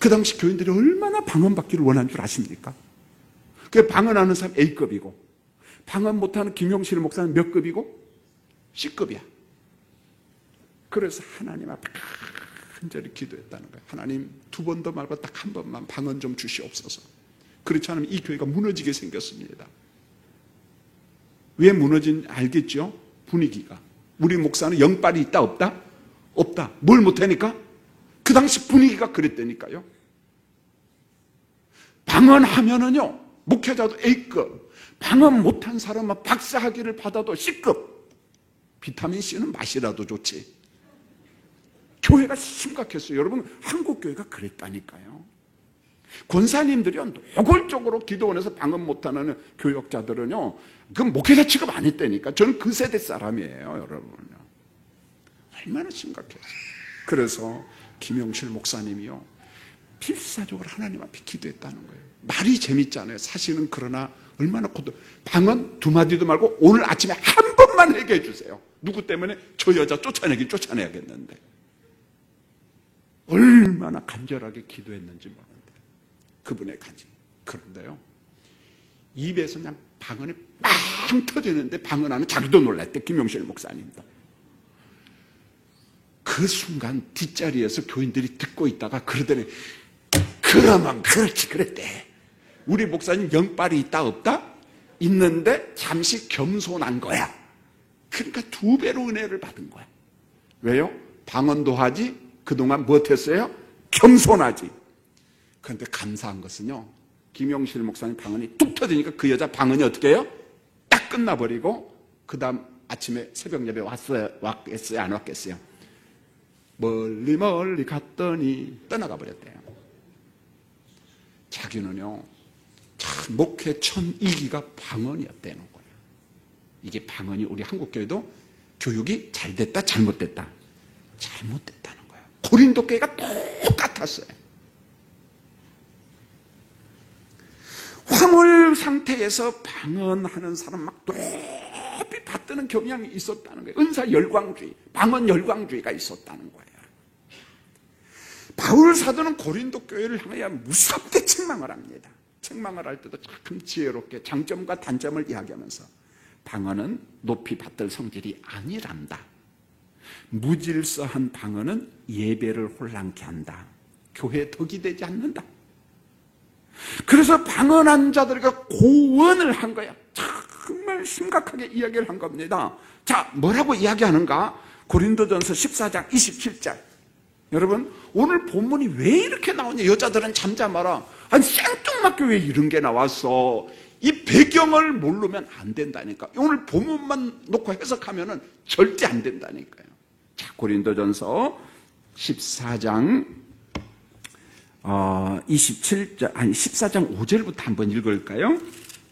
그 당시 교인들이 얼마나 방언받기를 원한 줄 아십니까? 그 방언하는 사람 A급이고 방언 못하는 김용실 목사는 몇 급이고? C급이야. 그래서 하나님 앞에 간절히 기도했다는 거예요. 하나님, 2번도 말고 딱 1번만 방언 좀 주시옵소서. 그렇지 않으면 이 교회가 무너지게 생겼습니다. 왜 무너진 알겠죠? 분위기가. 우리 목사는 영빨이 있다 없다? 없다. 뭘 못하니까? 그 당시 분위기가 그랬다니까요. 방언하면은요 목회자도 A급, 방언 못한 사람은 박사학위를 받아도 C급. 비타민C는 맛이라도 좋지. 교회가 심각했어요. 여러분, 한국 교회가 그랬다니까요. 권사님들이요 노골적으로 기도원에서 방언 못하는 교역자들은요 그건 목회자 취급 안 했다니까. 저는 그 세대 사람이에요, 여러분요. 얼마나 심각했어요. 그래서 김용실 목사님이요 필사적으로 하나님 앞에 기도했다는 거예요. 말이 재밌잖아요. 사실은. 그러나 얼마나 고도. 방언 2마디도 말고 오늘 아침에 한 번만 회개해 주세요. 누구 때문에? 저 여자 쫓아내야겠는데. 얼마나 간절하게 기도했는지 모르는데. 그분의 간증. 그런데요 입에서 그냥 방언이 빵 터지는데 방언하는 자기도 놀랐대. 김용실 목사님도. 그 순간 뒷자리에서 교인들이 듣고 있다가 그러더니 그러면 그렇지 그랬대. 우리 목사님 영빨이 있다 없다? 있는데 잠시 겸손한 거야. 그러니까 2배로 은혜를 받은 거야. 왜요? 방언도 하지 그동안 무엇했어요? 겸손하지. 그런데 감사한 것은요 김용실 목사님 방언이 뚝 터지니까 그 여자 방언이 어떻게 해요? 딱 끝나버리고 그 다음 아침에 새벽 예배 왔겠어요? 안 왔겠어요? 멀리 갔더니 떠나가 버렸대요. 자기는요 참 목회 천2기가 방언이었다는 거예요. 이게 방언이 우리 한국교회도 교육이 잘 됐다 잘못됐다? 잘못됐다는 거예요. 고린도 교회가 똑같았어요. 황홀 상태에서 방언하는 사람 막 높이 받드는 경향이 있었다는 거예요. 은사 열광주의, 방언 열광주의가 있었다는 거예요. 바울 사도는 고린도 교회를 향하여 무섭게 책망을 합니다. 책망을 할 때도 참 지혜롭게 장점과 단점을 이야기하면서 방언은 높이 받들 성질이 아니란다. 무질서한 방언은 예배를 혼란케 한다. 교회에 덕이 되지 않는다. 그래서 방언한 자들과 고언을 한 거야. 정말 심각하게 이야기를 한 겁니다. 자, 뭐라고 이야기하는가? 고린도전서 14장 27절. 여러분, 오늘 본문이 왜 이렇게 나오냐? 여자들은 잠잠하라. 아니, 생뚱맞게 왜 이런 게 나왔어? 이 배경을 모르면 안 된다니까. 오늘 본문만 놓고 해석하면은 절대 안 된다니까요. 자, 고린도전서 14장 14장 5절부터 한번 읽을까요?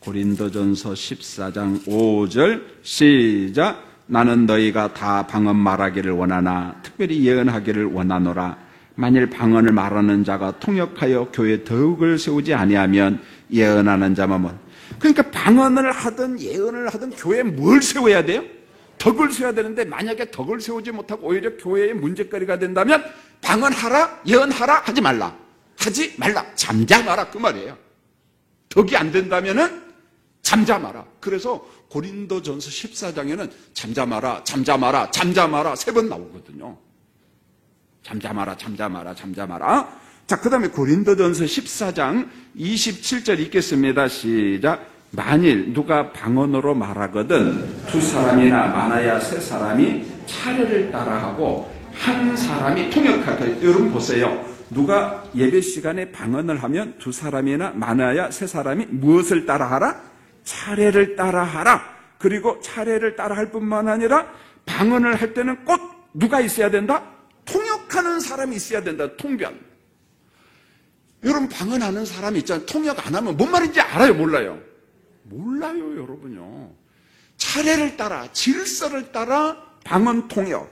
고린도전서 14장 5절 시작. 나는 너희가 다 방언 말하기를 원하나 특별히 예언하기를 원하노라. 만일 방언을 말하는 자가 통역하여 교회에 덕을 세우지 아니하면 예언하는 자만 뭐. 그러니까 방언을 하든 예언을 하든 교회에 뭘 세워야 돼요? 덕을 세워야 되는데 만약에 덕을 세우지 못하고 오히려 교회의 문제거리가 된다면 방언하라 예언하라 하지 말라. 하지 말라. 잠잠하라 그 말이에요. 덕이 안 된다면은 잠잠하라. 그래서 고린도전서 14장에는 잠잠하라 잠잠하라 잠잠하라 3번 나오거든요. 잠잠하라 잠잠하라 잠잠하라. 자, 그 다음에 고린도전서 14장 27절 읽겠습니다. 시작. 만일 누가 방언으로 말하거든 2사람이나 많아야 3사람이 차례를 따라하고 한 사람이 통역하다. 여러분 보세요. 누가 예배 시간에 방언을 하면 2사람이나 많아야 3사람이 무엇을 따라하라? 차례를 따라하라. 그리고 차례를 따라할 뿐만 아니라 방언을 할 때는 꼭 누가 있어야 된다? 통역하는 사람이 있어야 된다. 통변. 여러분 방언하는 사람이 있잖아요. 통역 안 하면 뭔 말인지 알아요? 몰라요? 몰라요, 여러분요. 차례를 따라, 질서를 따라 방언 통역.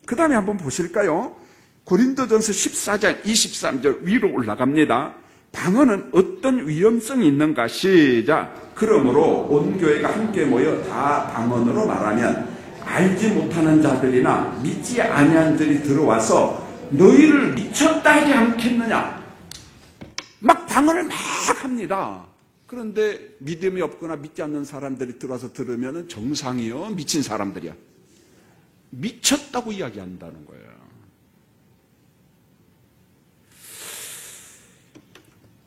그 다음에 한번 보실까요? 고린도전서 14장 23절 위로 올라갑니다. 방언은 어떤 위험성이 있는가? 시작. 그러므로 온 교회가 함께 모여 다 방언으로 말하면 알지 못하는 자들이나 믿지 아니한 자들이 들어와서 너희를 미쳤다 하지 않겠느냐? 막 방언을 막 합니다. 그런데 믿음이 없거나 믿지 않는 사람들이 들어와서 들으면 정상이요? 미친 사람들이야. 미쳤다고 이야기한다는 거예요.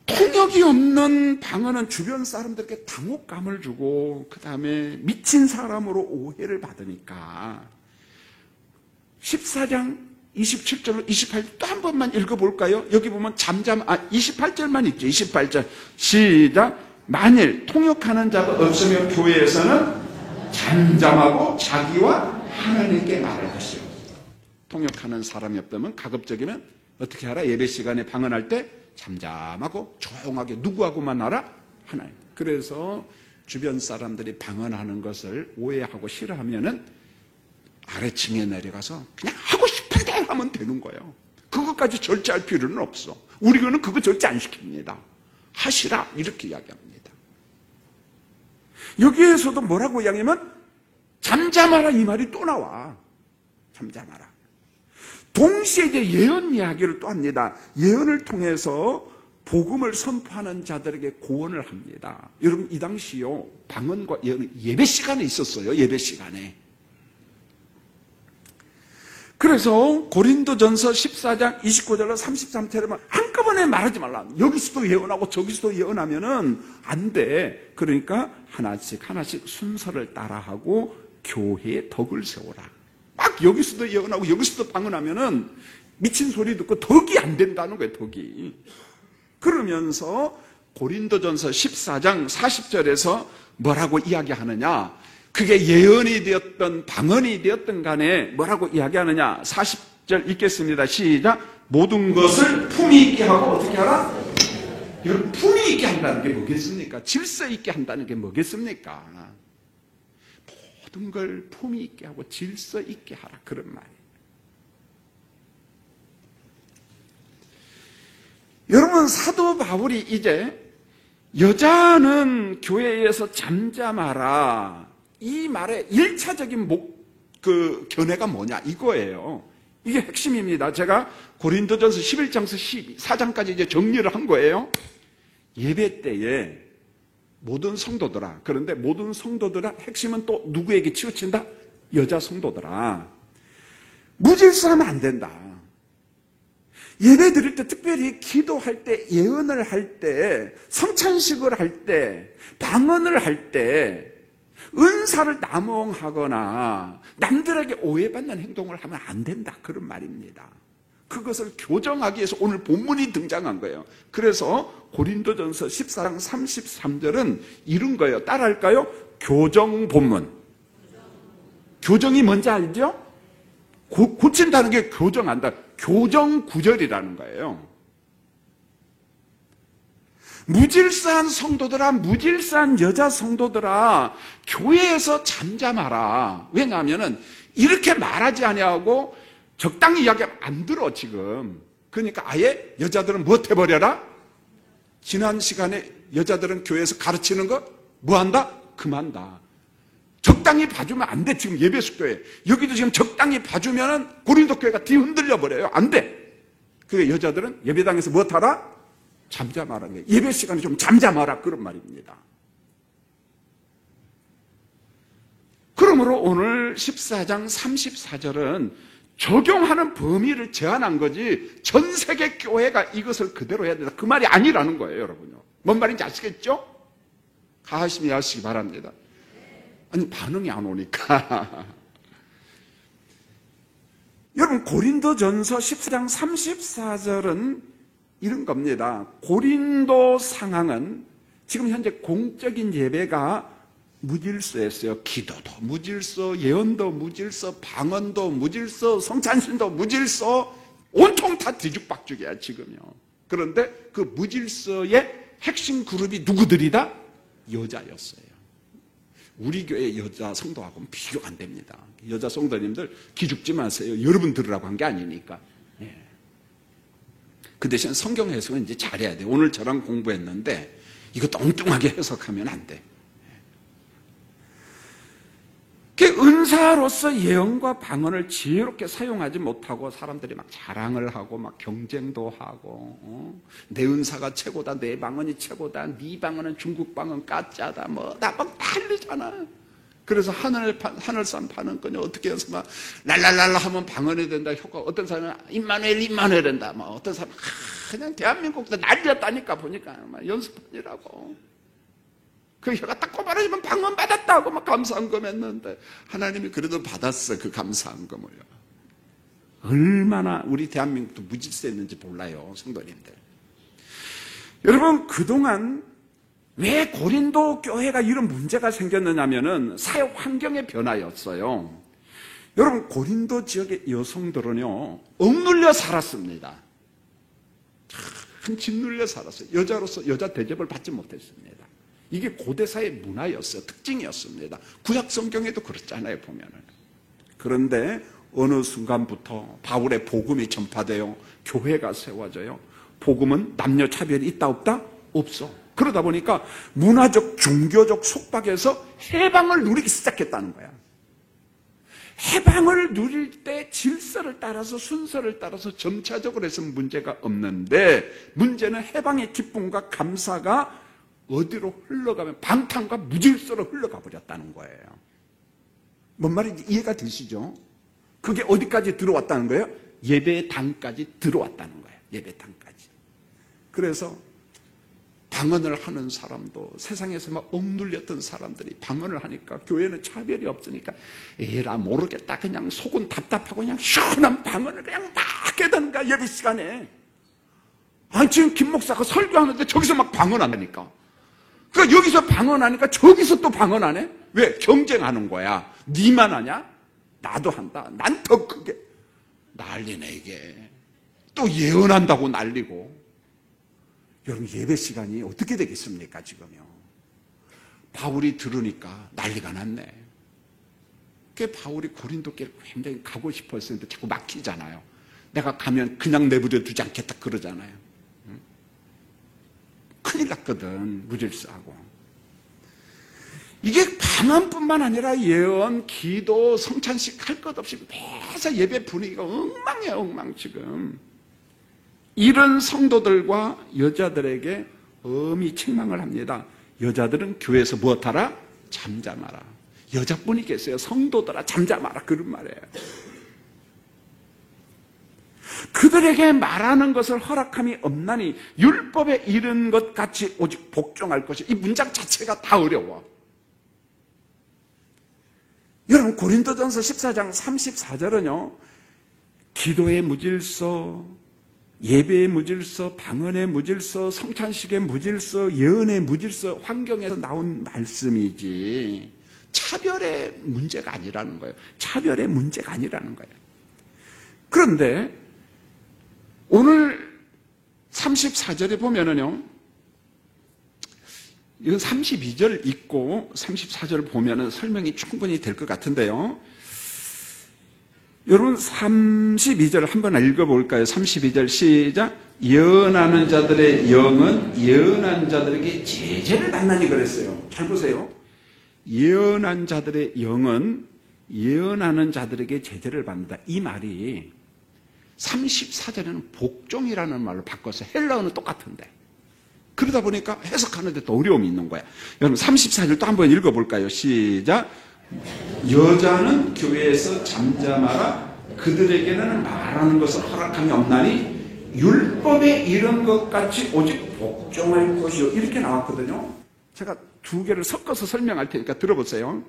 통역이 없는 방언은 주변 사람들에게 당혹감을 주고 그 다음에 미친 사람으로 오해를 받으니까 14장 27절로 28절 또 한 번만 읽어볼까요? 여기 보면 28절만 있죠. 28절 시작. 만일 통역하는 자가 없으면 교회에서는 잠잠하고 자기와 하나님께 말할 것이요. 통역하는 사람이 없다면 가급적이면 어떻게 하라? 예배 시간에 방언할 때 잠잠하고 조용하게 누구하고만 알아? 하나님. 그래서 주변 사람들이 방언하는 것을 오해하고 싫어하면은 아래층에 내려가서 그냥 하고 싶은데 하면 되는 거예요. 그것까지 절제할 필요는 없어. 우리는 그거 절제 안 시킵니다. 하시라 이렇게 이야기합니다. 여기에서도 뭐라고 이야기하면 잠잠하라 이 말이 또 나와. 잠잠하라. 동시에 이제 예언 이야기를 또 합니다. 예언을 통해서 복음을 선포하는 자들에게 고언을 합니다. 여러분 이 당시요 방언과 예언은 예배 시간에 있었어요. 예배 시간에. 그래서 고린도전서 14장 29절로 33절에만 한꺼번에 말하지 말라. 여기서도 예언하고 저기서도 예언하면은 안 돼. 그러니까 하나씩 하나씩 순서를 따라하고 교회에 덕을 세워라. 막 여기서도 예언하고 여기서도 방언하면은 미친 소리 듣고 덕이 안 된다는 거예요. 덕이. 그러면서 고린도전서 14장 40절에서 뭐라고 이야기하느냐? 그게 예언이 되었던 방언이 되었던 간에 뭐라고 이야기하느냐? 40절 읽겠습니다. 시작. 모든 것을 품위 있게 하고 어떻게 하라? 여러분 품위 있게 한다는 게 뭐겠습니까? 질서 있게 한다는 게 뭐겠습니까? 모든 걸 품위 있게 하고 질서 있게 하라. 그런 말이에요. 여러분 사도 바울이 이제 여자는 교회에서 잠잠하라. 이 말의 1차적인 견해가 뭐냐 이거예요. 이게 핵심입니다. 제가 고린도전서 11장에서 14장까지 이제 정리를 한 거예요. 예배 때에 모든 성도들아. 그런데 모든 성도들아 핵심은 또 누구에게 치우친다? 여자 성도들아. 무질서하면 안 된다. 예배 드릴 때 특별히 기도할 때 예언을 할 때 성찬식을 할 때 방언을 할 때 은사를 남용하거나 남들에게 오해받는 행동을 하면 안 된다. 그런 말입니다. 그것을 교정하기 위해서 오늘 본문이 등장한 거예요. 그래서 고린도전서 14장 33절은 이런 거예요. 따라할까요? 교정 본문. 교정이 뭔지 알죠? 고친다는 게 교정한다. 교정구절이라는 거예요. 무질서한 성도들아, 무질서한 여자 성도들아, 교회에서 잠잠하라. 왜냐하면 이렇게 말하지 아니하고 적당히 이야기하면 안 들어 지금. 그러니까 아예 여자들은 뭐 해버려라? 지난 시간에 여자들은 교회에서 가르치는 거 뭐 한다? 금한다. 적당히 봐주면 안 돼. 지금 예배숙 교회 여기도 지금 적당히 봐주면은 고린도 교회가 뒤흔들려 버려요. 안 돼. 그 여자들은 예배당에서 뭐 하라? 잠잠하라는 게 예배 시간에 좀 잠잠하라 그런 말입니다. 그러므로 오늘 14장 34절은 적용하는 범위를 제한한 거지 전 세계 교회가 이것을 그대로 해야 된다 그 말이 아니라는 거예요. 여러분요. 뭔 말인지 아시겠죠? 가심히 하시기 바랍니다. 아니 반응이 안 오니까 여러분 고린도전서 14장 34절은 이런 겁니다. 고린도 상황은 지금 현재 공적인 예배가 무질서였어요. 기도도 무질서, 예언도 무질서, 방언도 무질서, 성찬신도 무질서, 온통 다 뒤죽박죽이야 지금요. 그런데 그 무질서의 핵심 그룹이 누구들이다? 여자였어요. 우리 교회 여자 성도하고는 비교가 안 됩니다. 여자 성도님들 기죽지 마세요. 여러분 들으라고 한 게 아니니까. 예. 그 대신 성경 해석은 이제 잘해야 돼. 오늘 저랑 공부했는데 이것도 엉뚱하게 해석하면 안 돼. 은사로서 예언과 방언을 지혜롭게 사용하지 못하고 사람들이 막 자랑을 하고 막 경쟁도 하고 내 은사가 최고다, 내 방언이 최고다, 네 방언은 중국 방언 가짜다, 뭐 나 막 난리잖아. 그래서 하늘산 파는 거냐 어떻게 해서 막 랄랄랄라 하면 방언이 된다 효과. 어떤 사람은 임마누엘 된다. 뭐 어떤 사람은 그냥 대한민국도 난리였다니까 보니까 막 연습판이라고. 그 혀가 딱 꼬바라지면 방언 받았다고 막 감사한금 했는데 하나님이 그래도 받았어 그 감사한금을요. 얼마나 우리 대한민국도 무질서했는지 몰라요 성도님들. 여러분 그동안 왜 고린도 교회가 이런 문제가 생겼느냐면은 사회 환경의 변화였어요. 여러분 고린도 지역의 여성들은요 억눌려 살았습니다. 참 짓눌려 살았어요. 여자로서 여자 대접을 받지 못했습니다. 이게 고대사의 문화였어요. 특징이었습니다. 구약 성경에도 그렇잖아요 보면은. 그런데 어느 순간부터 바울의 복음이 전파되어 교회가 세워져요. 복음은 남녀 차별이 있다 없다? 없어. 그러다 보니까 문화적 종교적 속박에서 해방을 누리기 시작했다는 거야. 해방을 누릴 때 질서를 따라서 순서를 따라서 점차적으로 해서 문제가 없는데 문제는 해방의 기쁨과 감사가 어디로 흘러가면 방탕과 무질서로 흘러가 버렸다는 거예요. 뭔 말인지 이해가 되시죠? 그게 어디까지 들어왔다는 거예요? 예배당까지 들어왔다는 거예요. 예배당까지. 그래서 방언을 하는 사람도 세상에서 막 억눌렸던 사람들이 방언을 하니까 교회는 차별이 없으니까 에라 모르겠다 그냥 속은 답답하고 그냥 시원한 방언을 그냥 막 깨닫는 거야 예배 시간에. 아니 지금 김 목사가 설교하는데 저기서 막 방언하니까 그러니까 여기서 방언하니까 저기서 또 방언하네? 왜? 경쟁하는 거야. 니만 하냐? 나도 한다. 난 더 크게. 난리네 이게. 또 예언한다고 난리고. 여러분 예배 시간이 어떻게 되겠습니까 지금요? 바울이 들으니까 난리가 났네. 그게 바울이 고린도 교회를 굉장히 가고 싶었는데 자꾸 막히잖아요. 내가 가면 그냥 내버려 두지 않겠다 그러잖아요. 큰일 났거든. 무질서하고. 이게 방언뿐만 아니라 예언, 기도, 성찬식 할 것 없이 매사 예배 분위기가 엉망이야 엉망 지금. 이런 성도들과 여자들에게 엄히 책망을 합니다. 여자들은 교회에서 무엇하라? 잠잠하라. 여자분이 계세요. 성도들아 잠잠하라 그런 말이에요. 그들에게 말하는 것을 허락함이 없나니 율법에 이른 것 같이 오직 복종할 것이. 이 문장 자체가 다 어려워. 여러분 고린도전서 14장 34절은요 기도의 무질서, 예배의 무질서, 방언의 무질서, 성찬식의 무질서, 예언의 무질서 환경에서 나온 말씀이지 차별의 문제가 아니라는 거예요. 차별의 문제가 아니라는 거예요. 그런데 오늘 34절에 보면은요, 이건 32절 읽고 34절 보면은 설명이 충분히 될 것 같은데요. 여러분 32절 한번 읽어볼까요? 32절 시작. 예언하는 자들의 영은 예언한 자들에게 제재를 받나니 그랬어요. 잘 보세요. 예언한 자들의 영은 예언하는 자들에게 제재를 받는다. 이 말이 34절에는 복종이라는 말로 바꿔서 헬라어는 똑같은데 그러다 보니까 해석하는데 또 어려움이 있는 거야. 여러분 34절 또 한번 읽어볼까요? 시작. 여자는 교회에서 잠잠하라. 그들에게는 말하는 것을 허락함이 없나니 율법에 이른 것 같이 오직 복종할 것이요. 이렇게 나왔거든요. 제가 두 개를 섞어서 설명할 테니까 들어보세요.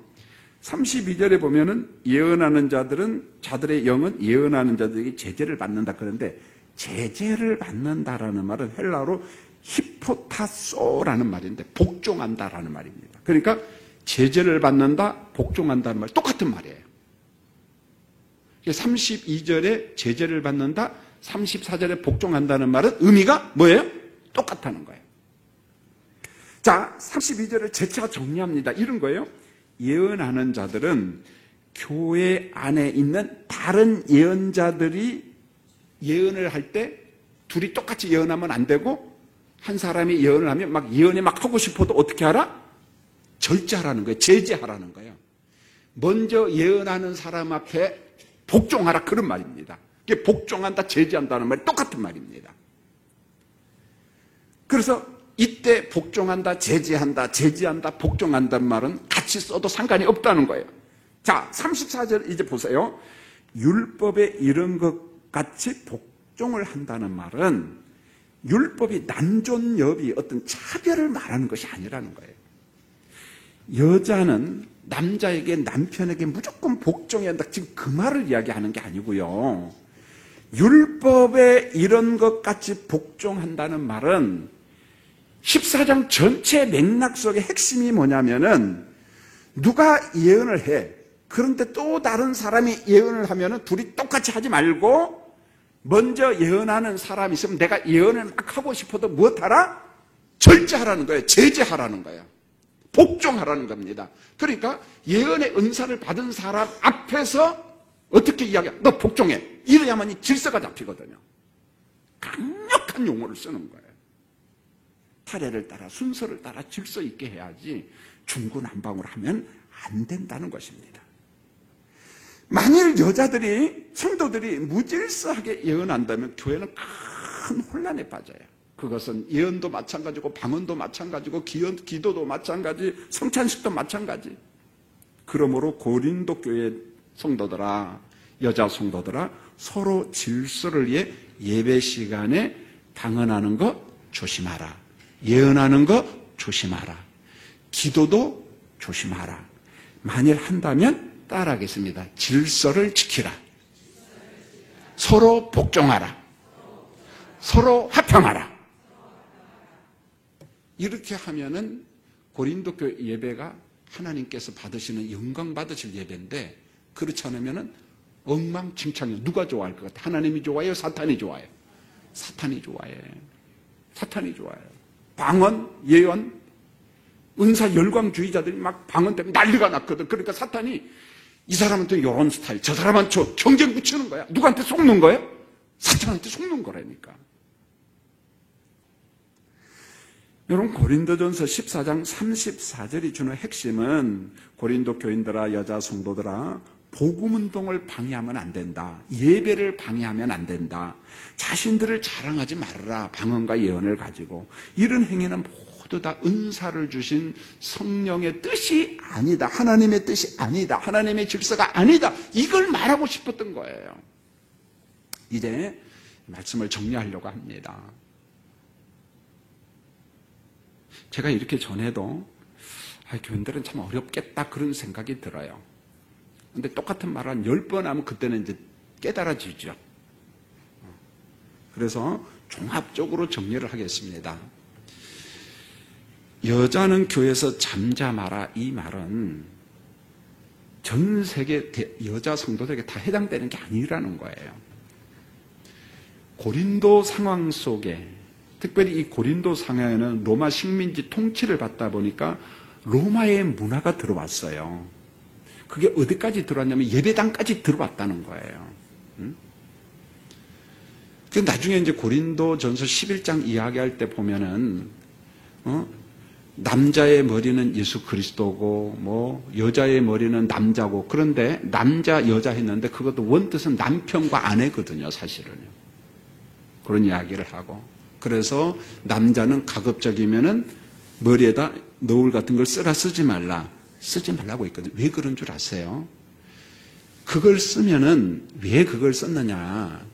32절에 보면은 예언하는 자들의 영은 예언하는 자들에게 제재를 받는다. 그런데 제재를 받는다라는 말은 헬라어로 히포타소라는 말인데 복종한다라는 말입니다. 그러니까 제재를 받는다, 복종한다는 말 똑같은 말이에요. 32절에 제재를 받는다, 34절에 복종한다는 말은 의미가 뭐예요? 똑같다는 거예요. 자, 32절을 재차 정리합니다. 이런 거예요. 예언하는 자들은 교회 안에 있는 다른 예언자들이 예언을 할 때 둘이 똑같이 예언하면 안 되고 한 사람이 예언을 하면 막 예언이 막 하고 싶어도 어떻게 하라? 절제하라는 거예요. 제재하라는 거예요. 먼저 예언하는 사람 앞에 복종하라 그런 말입니다. 이게 복종한다, 제재한다는 말이 똑같은 말입니다. 그래서 이때 복종한다, 제재한다, 복종한다는 말은 같이 써도 상관이 없다는 거예요. 자, 34절 이제 보세요. 율법에 이른 것 같이 복종을 한다는 말은 율법이 난존여비 어떤 차별을 말하는 것이 아니라는 거예요. 여자는 남자에게 남편에게 무조건 복종해야 한다. 지금 그 말을 이야기하는 게 아니고요. 율법에 이런 것 같이 복종한다는 말은 14장 전체 맥락 속의 핵심이 뭐냐면은 누가 예언을 해. 그런데 또 다른 사람이 예언을 하면은 둘이 똑같이 하지 말고 먼저 예언하는 사람이 있으면 내가 예언을 막 하고 싶어도 무엇하라? 절제하라는 거예요. 제재하라는 거예요. 복종하라는 겁니다. 그러니까 예언의 은사를 받은 사람 앞에서 어떻게 이야기해? 너 복종해. 이래야만 이 질서가 잡히거든요. 강력한 용어를 쓰는 거예요. 타례를 따라 순서를 따라 질서 있게 해야지 중구난방으로 하면 안 된다는 것입니다. 만일 여자들이 성도들이 무질서하게 예언한다면 교회는 큰 혼란에 빠져요. 그것은 예언도 마찬가지고 방언도 마찬가지고 기도도 마찬가지, 성찬식도 마찬가지. 그러므로 고린도 교회 성도들아, 여자 성도들아, 서로 질서를 위해 예배 시간에 방언하는 거 조심하라. 예언하는 거 조심하라. 기도도 조심하라. 만일 한다면 따라하겠습니다. 질서를 지키라. 서로 복종하라. 서로 화평하라. 이렇게 하면은 고린도 교회 예배가 하나님께서 받으시는 영광 받으실 예배인데 그렇지 않으면은 엉망진창이에요. 누가 좋아할 것 같아요? 하나님이 좋아해요? 사탄이 좋아해요? 사탄이 좋아해. 사탄이 좋아해요. 방언, 예언, 은사 열광주의자들이 막 방언 때문에 난리가 났거든. 그러니까 사탄이 이 사람한테 이런 스타일, 저 사람한테 저 경쟁 붙이는 거야. 누구한테 속는 거예요? 사탄한테 속는 거라니까. 여러분 고린도전서 14장 34절이 주는 핵심은 고린도 교인들아, 여자 성도들아, 복음운동을 방해하면 안 된다. 예배를 방해하면 안 된다. 자신들을 자랑하지 말아라. 방언과 예언을 가지고. 이런 행위는 모두 다 은사를 주신 성령의 뜻이 아니다. 하나님의 뜻이 아니다. 하나님의 질서가 아니다. 이걸 말하고 싶었던 거예요. 이제 말씀을 정리하려고 합니다. 제가 이렇게 전해도 교인들은 참 어렵겠다 그런 생각이 들어요. 근데 똑같은 말을 한 10번 하면 그때는 이제 깨달아지죠. 그래서 종합적으로 정리를 하겠습니다. 여자는 교회에서 잠잠하라 이 말은 전 세계 여자 성도들에게 다 해당되는 게 아니라는 거예요. 고린도 상황 속에, 특별히 이 고린도 상황에는 로마 식민지 통치를 받다 보니까 로마의 문화가 들어왔어요. 그게 어디까지 들어왔냐면 예배당까지 들어왔다는 거예요. 그 나중에 이제 고린도 전서 11장 이야기할 때 보면은, 남자의 머리는 예수 그리스도고, 뭐, 여자의 머리는 남자고, 그런데 남자, 여자 했는데 그것도 원뜻은 남편과 아내거든요, 사실은요. 그런 이야기를 하고. 그래서 남자는 가급적이면은 머리에다 너울 같은 걸 쓰지 말라고 했거든요. 왜 그런 줄 아세요? 그걸 쓰면은, 왜 그걸 썼느냐.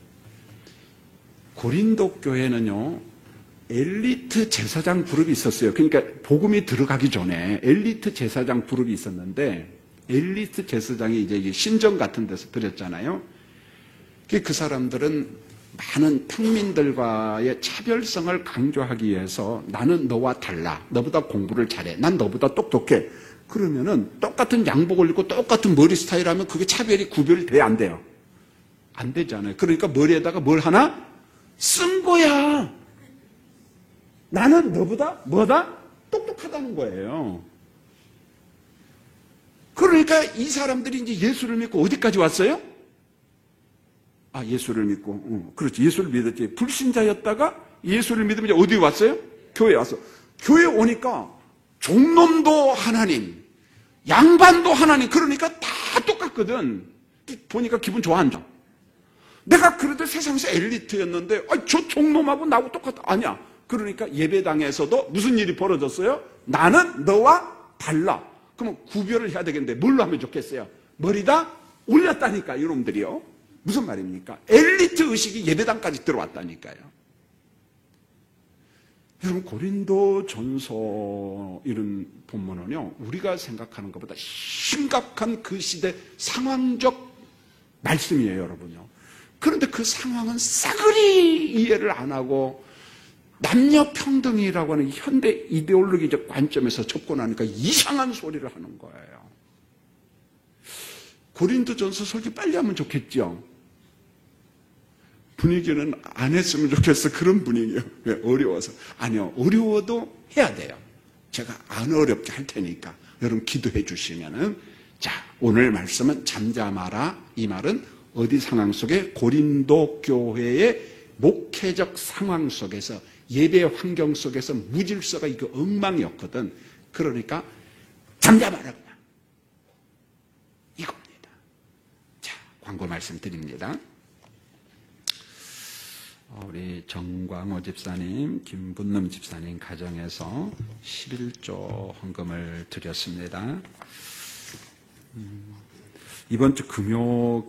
고린도 교회는요, 엘리트 제사장 그룹이 있었어요. 그러니까 복음이 들어가기 전에 엘리트 제사장 그룹이 있었는데, 엘리트 제사장이 이제 신전 같은 데서 드렸잖아요. 그 사람들은 많은 평민들과의 차별성을 강조하기 위해서 나는 너와 달라. 너보다 공부를 잘해. 난 너보다 똑똑해. 그러면은 똑같은 양복을 입고 똑같은 머리 스타일 하면 그게 차별이 구별이 돼야 안 돼요? 안 되잖아요. 그러니까 머리에다가 뭘 하나? 쓴 거야. 나는 너보다 뭐다? 똑똑하다는 거예요. 그러니까 이 사람들이 이제 예수를 믿고 어디까지 왔어요? 예수를 믿고, 그렇지. 예수를 믿었지. 불신자였다가 예수를 믿으면 이제 어디 왔어요? 교회에 왔어. 교회에 오니까 종놈도 하나님, 양반도 하나님, 그러니까 다 똑같거든. 보니까 기분 좋아, 안 좋아? 내가 그래도 세상에서 엘리트였는데, 저 종놈하고 나하고 똑같아. 아니야. 그러니까 예배당에서도 무슨 일이 벌어졌어요? 나는 너와 달라. 그러면 구별을 해야 되겠는데 뭘로 하면 좋겠어요? 머리다 올렸다니까, 이놈들이요. 무슨 말입니까? 엘리트 의식이 예배당까지 들어왔다니까요. 여러분, 고린도 전서 이런 본문은요, 우리가 생각하는 것보다 심각한 그 시대 상황적 말씀이에요, 여러분요. 그런데 그 상황은 싸그리 이해를 안 하고 남녀 평등이라고 하는 현대 이데올로기적 관점에서 접근하니까 이상한 소리를 하는 거예요. 고린도전서 설교 빨리 하면 좋겠죠. 분위기는 안 했으면 좋겠어. 그런 분위기예요. 왜? 어려워서. 아니요. 어려워도 해야 돼요. 제가 안 어렵게 할 테니까 여러분 기도해 주시면은, 자, 오늘 말씀은 잠잠하라. 이 말은 어디 상황 속에? 고린도 교회의 목회적 상황 속에서, 예배 환경 속에서 무질서가 이거 엉망이었거든. 그러니까 잠잠하라 그냥. 이겁니다. 자, 광고 말씀 드립니다. 우리 정광호 집사님, 김분남 집사님 가정에서 11조 헌금을 드렸습니다. 이번 주 금요